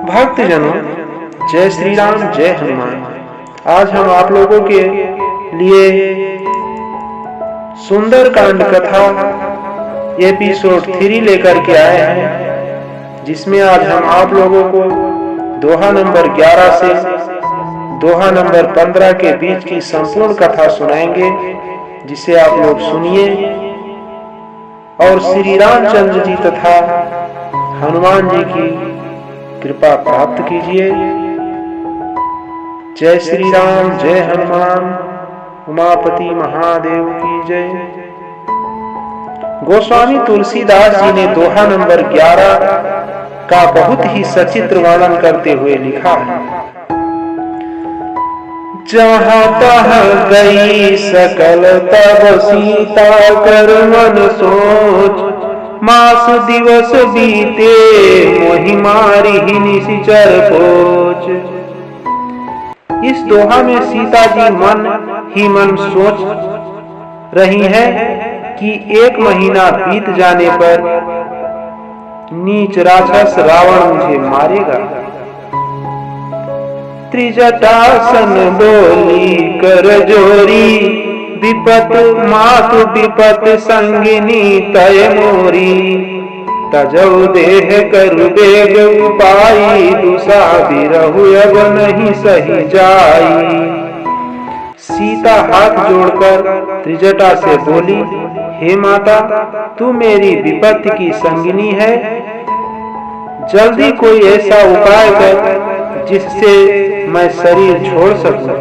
भक्तजनों, जय श्री राम, जय हनुमान। आज हम आप लोगों के लिए सुंदर कांड कथा एपिसोड 3 लेकर के आए हैं, जिसमें आज हम आप लोगों को दोहा नंबर 11 से दोहा नंबर 15 के बीच की संपूर्ण कथा सुनाएंगे, जिसे आप लोग सुनिए और श्री रामचंद्र जी तथा हनुमान जी की कृपा प्राप्त कीजिए। जय श्री राम, जय हनुमान, उमापति महादेव की जय। गोस्वामी तुलसीदास जी ने दोहा नंबर 11 का बहुत ही सचित्र वर्णन करते हुए लिखा है। जहाँ तहाँ गई सकल तब सीता कर मन सोच, मास दिवस बीते मोहि मारी ही निशिचर पोच। इस दोहा में सीता जी मन ही मन सोच रही हैं कि 1 महीना बीत जाने पर नीच राक्षस रावण मुझे मारेगा। त्रिजटासन बोली कर जोरी, विपत मातु विपत संगिनी तय मोरी। तजौ देह करु बेग उपाई, दुसा बिरहु अब नहीं सही जाई। सीता हाथ जोड़कर त्रिजटा से बोली, हे माता, तू मेरी विपत्ति की संगिनी है, जल्दी कोई ऐसा उपाय कर जिससे मैं शरीर छोड़ सकूं।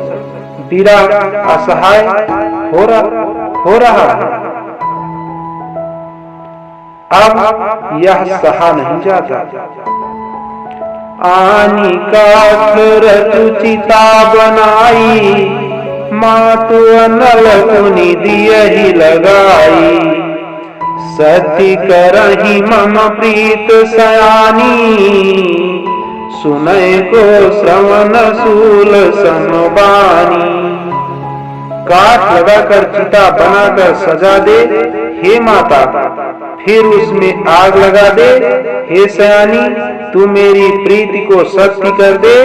विरह असहाय हो रहा है, अब यह सहा नहीं जाता। आनी काठ रचु चिता बनाई, मातु अनल पुनि दियहि लगाई। सती करहि मम प्रीत सयानी, सुनय को श्रवण सूल समबानी। काठ लगाकर चिता बनाकर सजा दे हे माता, फिर उसमें आग लगा दे हे सयानी। तू मेरी प्रीति को सत्य कर दे।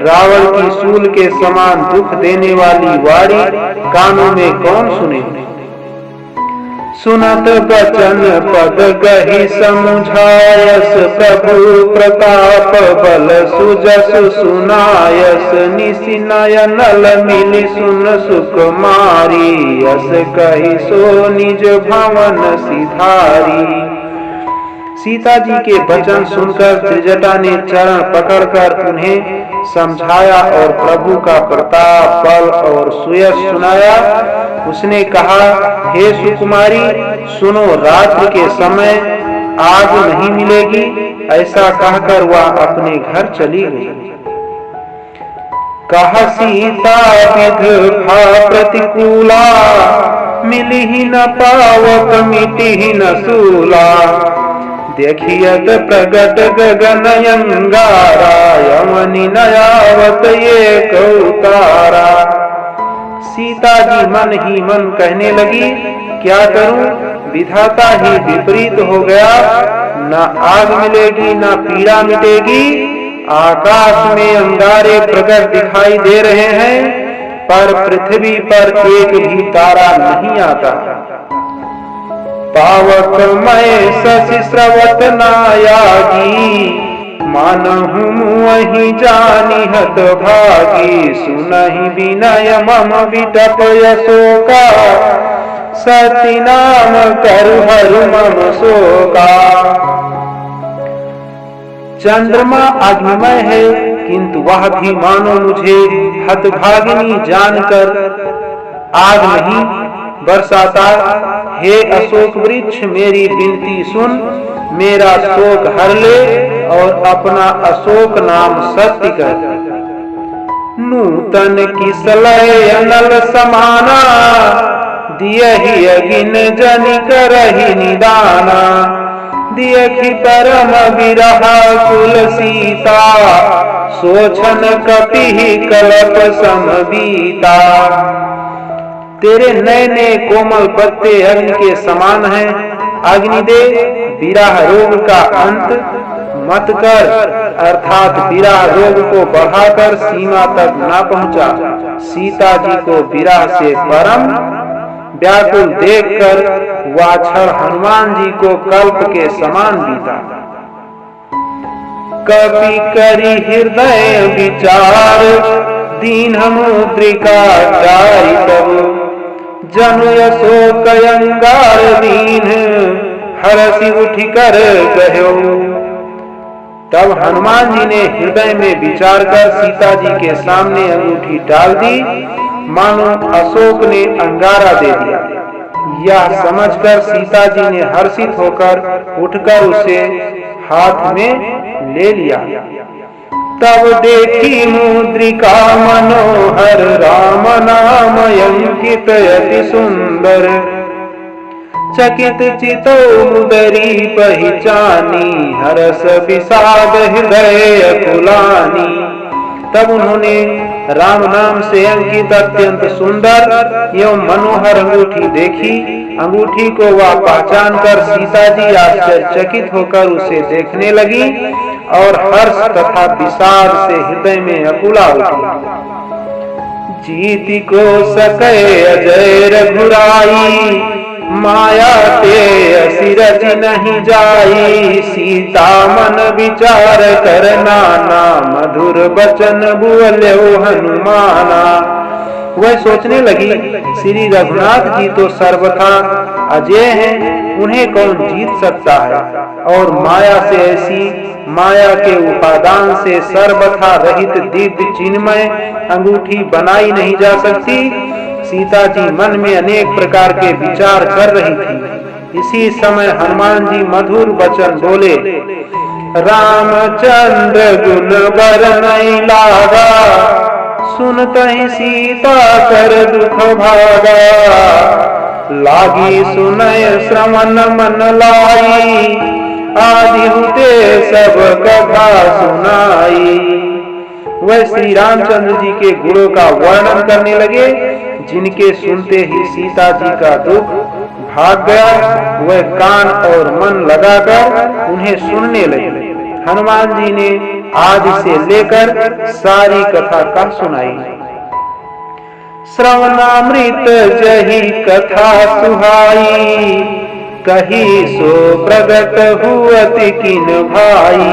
रावण की सूल के समान दुख देने वाली वाणी कानों में कौन सुने। सुनत बचन पद कहि समुझायस, प्रभु प्रताप बल सुजसु सुनायस। निशि नयनल मिलि सुन सुकुमारी, यस कहि सो निज भवन सिधारी। सीता जी के वचन सुनकर त्रिजटा ने चरण पकड़कर उन्हें समझाया और प्रभु का प्रताप, बल और सुयश सुनाया। उसने कहा, हे सुकुमारी, सुनो, रात्रि के समय आग नहीं मिलेगी। ऐसा कहकर वह अपने घर चली गई। कहा सीता विध भा प्रतिकूला, मिली न पावक मिटी न सूला। देखियत प्रगट गगन अंगारा, यमनि नयावत ये कौतारा। सीता जी मन ही मन कहने लगी, क्या करूं, विधाता ही विपरीत हो गया। न आग मिलेगी न पीड़ा मिटेगी। आकाश में अंगारे प्रकट दिखाई दे रहे हैं, पर पृथ्वी पर एक भी तारा नहीं आता। पावक मैं शशि स्रवत नायागी, मानहु मुहि जानी हत भागी। सुनहि विनय मम विटप यशोका, सती नाम करु हरु मम शोका। चंद्रमा अग्निमय है, किंतु वह भी मानो मुझे हतभागिनी जानकर आग नहीं बरसाता। हे अशोक वृक्ष, मेरी विनती सुन, मेरा शोक हर ले और अपना अशोक नाम सत्य कर। नूतन किसलय अनल समाना, दियहि अगिन जनि करहि निदाना। दियखि परम विरहा कुल सीता, सोचन कपिहि कल्प समबीता। तेरे नए नए कोमल पत्ते अग्नि के समान हैं। अग्निदेव, विरह रोग का अंत मत कर, अर्थात विरह रोग को बढ़ाकर सीमा तक न पहुंचा। सीता जी को विरह से परम व्याकुल देखकर वह क्षण हनुमान जी को कल्प के समान बीता। कवि करी हृदय विचार, दीन मुद्रिका जाई तब, जनु अशोक अंगार दीन, हरसि उठि कर गयो। तब हनुमान जी ने हृदय में विचार कर सीता जी के सामने अंगूठी डाल दी, मानो अशोक ने अंगारा दे दिया। यह समझकर सीता जी ने हर्षित होकर उठकर उसे हाथ में ले लिया। तब देखी मुद्रिका मनोहर, राम नाम अंकित अति सुंदर, चकित चितो मुदरी पहचानी, हरस विषाद हृदय अकुलानी। तब उन्होंने राम नाम से अंकित अत्यंत सुंदर एवं मनोहर अंगूठी देखी। अंगूठी को वह पहचान कर सीता जी आश्चर्यचकित होकर उसे देखने लगी और हर्ष तथा विषाद से हृदय में अकुला उठी। जीति को सके अजय रघुराई, माया ते असिरज नहीं जाई। सीता मन विचार कर नाना, मधुर बचन बोल्यो हनुमाना। वह सोचने लगी, श्री रघुनाथ जी तो सर्वथा अजय हैं, उन्हें कौन जीत सकता है। और माया से ऐसी माया के उपादान से सर्वथा रहित दिव्य चिन्मय अंगूठी बनाई नहीं जा सकती। सीता जी मन में अनेक प्रकार के विचार कर रही थी। इसी समय हनुमान जी मधुर वचन बोले, रामचंद्र गुण बरनई लागा, सुनतहि सीता कर दुख भागा। लागी सुनय श्रवण मन लाई, आदि हुते सब कथा सुनाई। वह श्री रामचंद्र जी के गुणों का वर्णन करने लगे, जिनके सुनते ही सीता जी का दुख भाग गया। वह कान और मन लगाकर उन्हें सुनने लगे। हनुमान जी ने आदि से लेकर सारी कथा का सुनाई। श्रवणामृत जही कथा सुहाई, कही सो प्रगट हुअति किन भाई।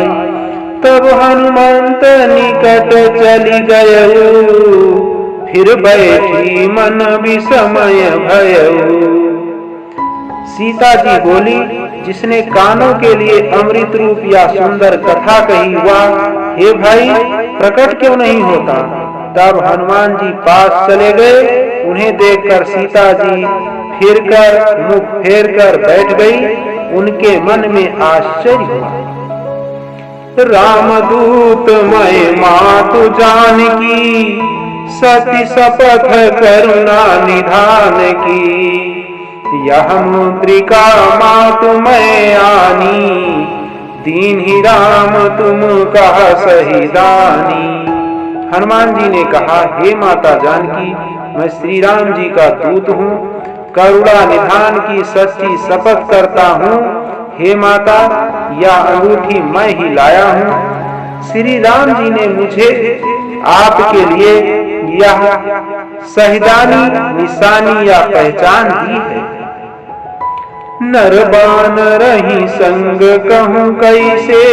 तब हनुमंत निकट चली गयऊ, फिर बैठी मन विस्मय भयऊ। सीता जी बोली, जिसने कानों के लिए अमृत रूप या सुंदर कथा कही, वह हे भाई प्रकट क्यों नहीं होता। तब हनुमान जी पास चले गए। उन्हें देखकर सीता जी फिरकर मुख फेर कर बैठ गई। उनके मन में आश्चर्य हुआ। रामदूत मैं मातु जानकी, सती शपथ करुणा निधान की। यह मुद्रिका मातु मैं आनी, दीन ही राम तुम कहा सही दानी। हनुमान जी ने कहा, हे माता जानकी, मैं श्री राम जी का दूत हूँ, करुणा निधान की सच्ची शपथ करता हूँ। हे माता, यह अंगूठी मैं ही लाया हूँ। श्री राम जी ने मुझे आपके लिए यह सहिदानी निशानी या पहचान दी है। नरबान रही संग कहूँ कैसे,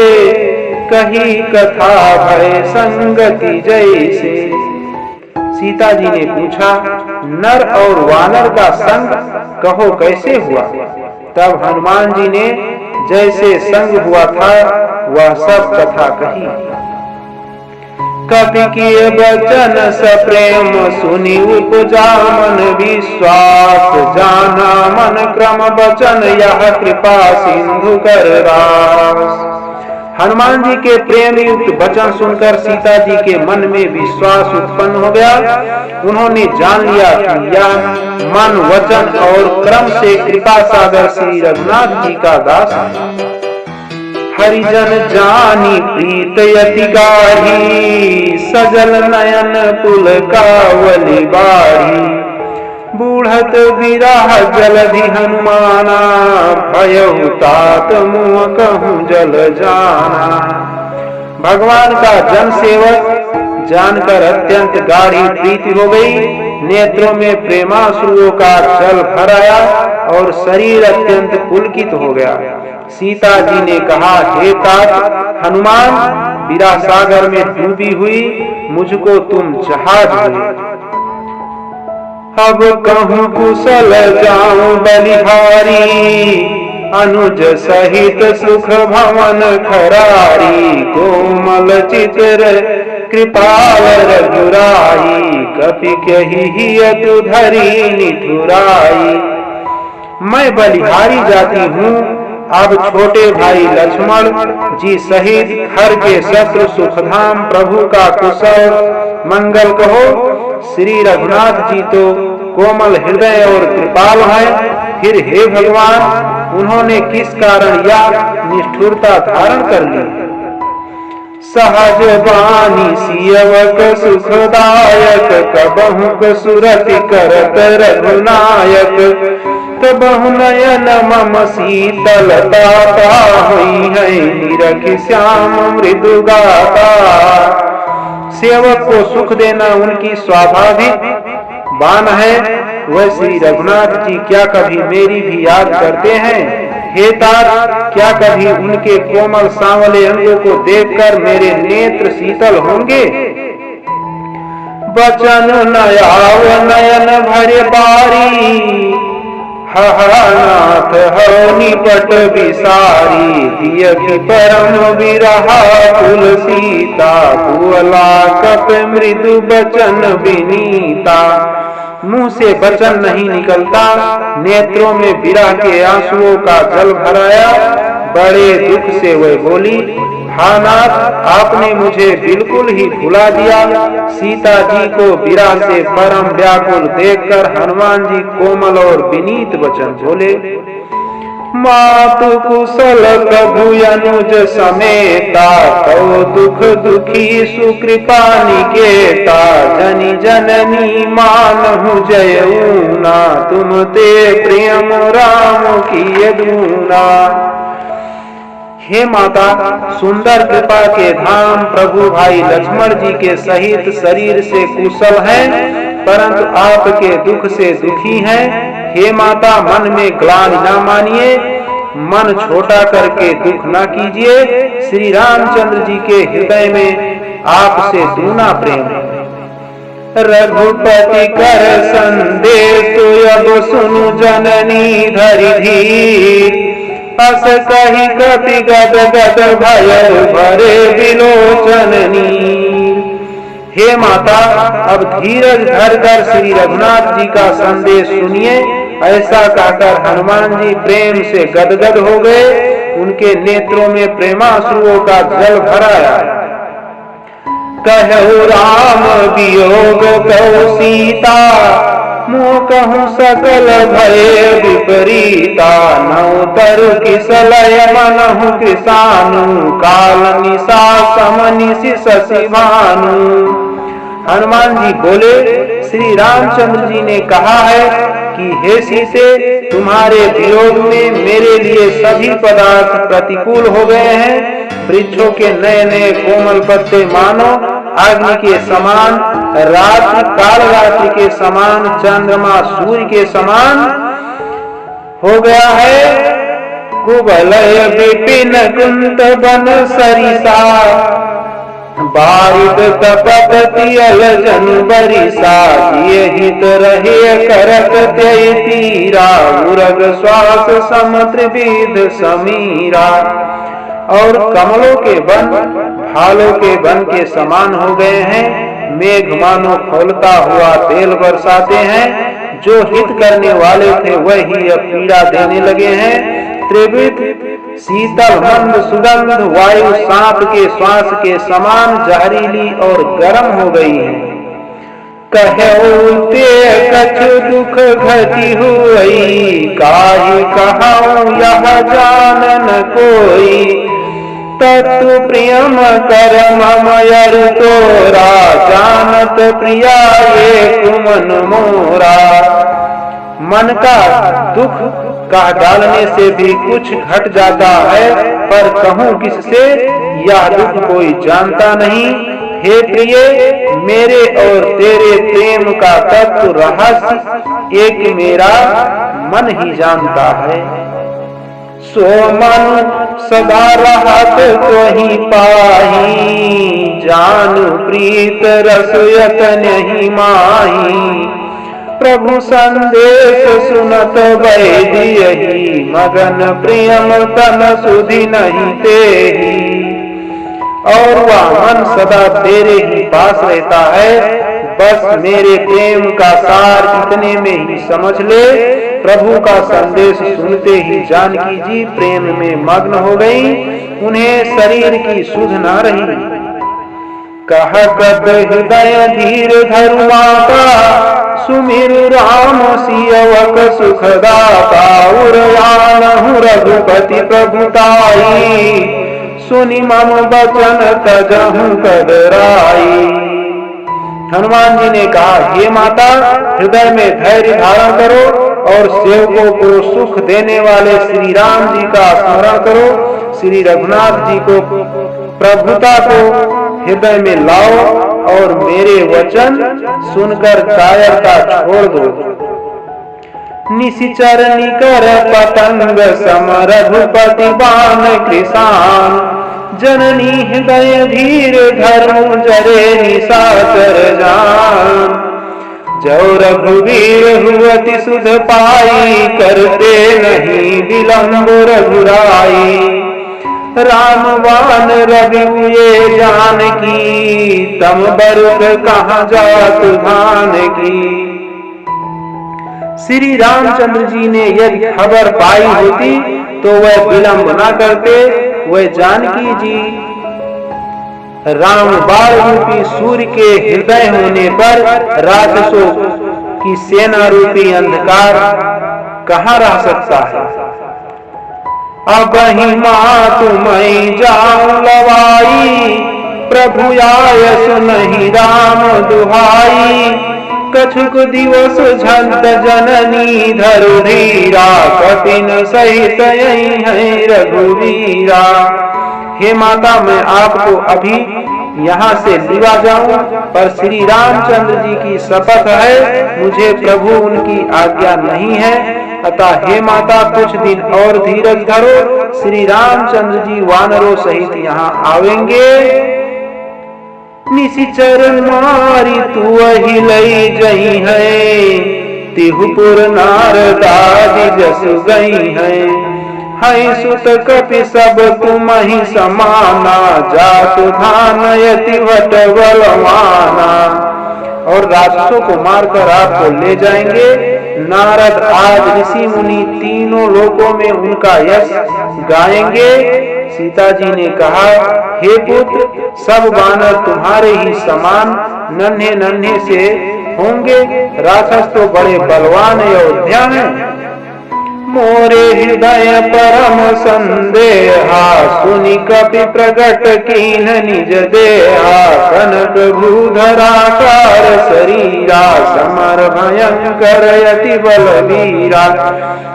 कही कथा भय संगति जैसे। सीता जी ने पूछा, नर और वानर का संग कहो कैसे हुआ। तब हनुमान जी ने जैसे संग हुआ था वह सब कथा कही। कपि किए बचन सप्रेम सुनि उपजा मन विश्वास। जाना मन क्रम बचन यह कृपा सिंधु कर रास। हनुमान जी के प्रेम युक्त वचन सुनकर सीता जी के मन में विश्वास उत्पन्न हो गया। उन्होंने जान लिया कि यह मन वचन और क्रम से कृपा सागर श्री रघुनाथ जी का दास है। हरिजन जानी प्रीत यति गाढ़ी, सजल नयन पुल कावली बाढ़ी। बूढ़त विराह जलधि हनुमाना, भयहु तात मुँह कहूँ जल जाना। भगवान का जन सेवक जानकर अत्यंत गाढ़ी प्रीति हो गई, नेत्रों में प्रेमाश्रुओं का जल भर आया और शरीर अत्यंत पुलकित हो गया। सीता जी ने कहा, हे तात हनुमान, विरह सागर में डूबी हुई मुझको तुम जहाज दे। अब कहूँ कुशल जाऊं बलिहारी, अनुज सहित सुख भवन खरारी। कोमल चित्र कृपाल रघुराई, कपि कही तु धरी निठुराई। मैं बलिहारी जाती हूँ, अब छोटे भाई लक्ष्मण जी सहित घर के शत्रु सुखधाम प्रभु का कुशल मंगल कहो। श्री रघुनाथ जी तो कोमल हृदय और कृपाल हैं, फिर हे भगवान उन्होंने किस कारण या निष्ठुरता धारण कर ली। सहज बानी सियवक सुखदायक, कबहु सुरति करत रघुनायक। तबहु नयन मम शीतलता, हुई है निरखि श्याम मृदु गाता। सेवक को सुख देना उनकी स्वाभाविक बान है, वह श्री रघुनाथ जी क्या कभी मेरी भी याद करते हैं। हे तात, क्या कभी उनके कोमल सांवले अंगों को देखकर मेरे नेत्र शीतल होंगे। बचन नयाव नयन भरे बारी, नाथ हो निपट विसारी। दिय की परम विरहा कुल सीता, कुअला कप मृदु बचन विनीता। मुंह से वचन नहीं निकलता, नेत्रों में विरह के आंसुओं का जल भराया। बड़े दुख से वह बोली, हा नाथ, आपने मुझे बिल्कुल ही भुला दिया। सीता जी को विरह से परम व्याकुल देखकर हनुमान जी कोमल और विनीत वचन बोले। मातु कुशल प्रभु अनुज समेता, तो दुख दुखी सुकृपा निकेता। जनि जननी मानहु जयऊना, तुम ते प्रेम राम किए दूना। हे माता, सुंदर कृपा के धाम प्रभु भाई लक्ष्मण जी के सहित शरीर से कुशल हैं, परंतु आपके दुख से दुखी हैं। हे माता, मन में ग्लानि न मानिए, मन छोटा करके दुख न कीजिए। श्री रामचंद्र जी के हृदय में आपसे दूना प्रेम है। रघुपति कर संदेश अब सुनु जननी धरि धीर। अस कही कपि गद गद भय भरे विलोचन नीर। हे माता, अब धीरज धरकर श्री रघुनाथ जी का संदेश सुनिए। ऐसा कहकर हनुमान जी प्रेम से गदगद हो गए, उनके नेत्रों में प्रेमाश्रुओं का जल भराया। कहु राम वियोग कहु सीता, मुँह कहूँ सकल भय विपरीता। नौतर किसलय मनहु कृसानु, काल निशा समनिशि शशि भानु। हनुमान जी बोले, श्री रामचंद्र जी ने कहा है कि हे सीते, तुम्हारे वियोग में मेरे लिए सभी पदार्थ प्रतिकूल हो गए हैं। वृक्षों के नए नए कोमल पत्ते मानो अग्नि के समान, रात्रि काल रात्रि के समान, चंद्रमा सूर्य के समान हो गया है। कुबलय विपिन कुंत बन सरिसा, बारिद कपट तियल जन बरिसा। ये हित रहे करत त्यय तीरा, उरग श्वास समुद्र विद समीरा। और कमलों के वन भालों के वन के समान हो गए हैं। मेघ मानो खौलता हुआ तेल बरसाते हैं। जो हित करने वाले थे वही अब पीड़ा देने लगे हैं। त्रिविध शीतल मंद सुगंध वायु सांप के श्वास के समान जहरीली और गर्म हो गई है। कहु ते कछु दुख घटी हुई, काहि कहूँ यह जानन कोई। तत्तु प्रियम कर ममयर तोरा, जानत प्रिया ये मन मोरा। मन का दुख कह डालने से भी कुछ घट जाता है, पर कहूँ किससे यह दुख कोई जानता नहीं। हे प्रिय, मेरे और तेरे प्रेम का तत्व रहस्य एक मेरा मन ही जानता है। सो मन सदा रहत तोहि पाही, जानु प्रीत रस यतन माही। प्रभु संदेश सुनत वैदियहि, मगन प्रियम तन सुधि नहीं तेहि। और वह मन सदा तेरे ही पास रहता है, बस मेरे प्रेम का सार इतने में ही समझ ले। प्रभु का संदेश सुनते ही जानकी जी प्रेम में मग्न हो गई, उन्हें शरीर की सुध न रही। कहत हृदय धीर धरु माता, सुमिरु राम सियवक सुखदाता। उरयानहु रघुपति प्रभुताई, सुनि मम बचन तजहु कदराई। हनुमान जी ने कहा, हे माता, हृदय में धैर्य धारण करो और सेवकों को सुख देने वाले श्री राम जी का स्मरण करो। श्री रघुनाथ जी को प्रभुता को हृदय में लाओ और मेरे वचन सुनकर कायरता छोड़ दो। निशिचर निकर पतंग सम रघुपति बाण कृसान, जननी हृदय धीर धरु जरे निशाचर जान। जो रघुवीर हुअति सुध पाई, करते नहीं विलंब रघुराई। रामवान रघु ये जानकी, तम बरुख कहाँ जात धान की। श्री रामचंद्र जी ने यदि खबर पाई होती तो वह विलंब न करते। वह जानकी जी राम बाण रूपी सूर्य के हृदय होने पर राक्षसों की सेना रूपी अंधकार कहाँ रह सकता है। अब ही माँ तुम्हें जाऊं लवाई, प्रभु आय सुनहि राम दुहाई। कछुक दिवस झंत जननी धरु धीरा, कपिन सहित यही है रघुवीरा। हे माता, मैं आपको अभी यहाँ से लिवा जाऊं, पर श्री रामचंद्र जी की शपथ है, मुझे प्रभु उनकी आज्ञा नहीं है। अतः हे माता, कुछ दिन और धीरज धरो, श्री रामचंद्र जी वानरों सहित यहाँ आवेंगे। निशिचर मारी तू वही लई जई है, तिहुपुर नारदादि जसु गई है। है सुत कपि सब तुम ही समाना, जातु धान यति भट बलवाना। और राक्षसों को मारकर आपको ले जाएंगे। नारद आज ऋषि मुनि तीनों लोकों में उनका यश गाएंगे। सीता जी ने कहा, हे पुत्र, सब वानर तुम्हारे ही समान नन्हे नन्हे से होंगे, राक्षस तो बड़े बलवान अयोध्या हैं। मोरे हृदय परम संदेहा, सुनि कपि प्रगट कीन निज देहा। कनक भूधराकार शरीरा, समर भयंकर यति बलवीरा।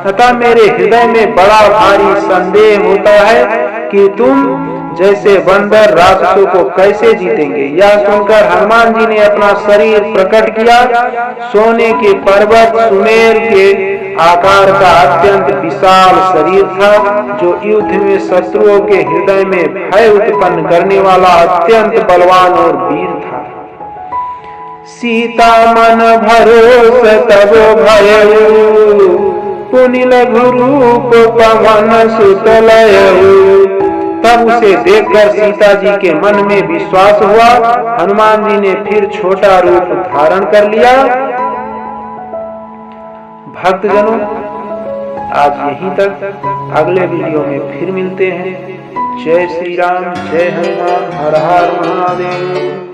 तथा मेरे हृदय में बड़ा भारी संदेह होता है कि तुम जैसे बंदर राक्षसों को कैसे जीतेंगे। यह सुनकर हनुमान जी ने अपना शरीर प्रकट किया। सोने के पर्वत सुमेर के आकार का अत्यंत विशाल शरीर था, जो युद्ध में शत्रुओं के हृदय में भय उत्पन्न करने वाला अत्यंत बलवान और वीर था। सीता मन भरोस तब भयउ, पुनि लघु रूप पवन सुतलयउ। तब उसे देखकर सीता जी के मन में विश्वास हुआ। हनुमान जी ने फिर छोटा रूप धारण कर लिया। भक्तजनों, आज यहीं तक, अगले वीडियो में फिर मिलते हैं। जय श्री राम, जय हनुमान, हर हर महादेव।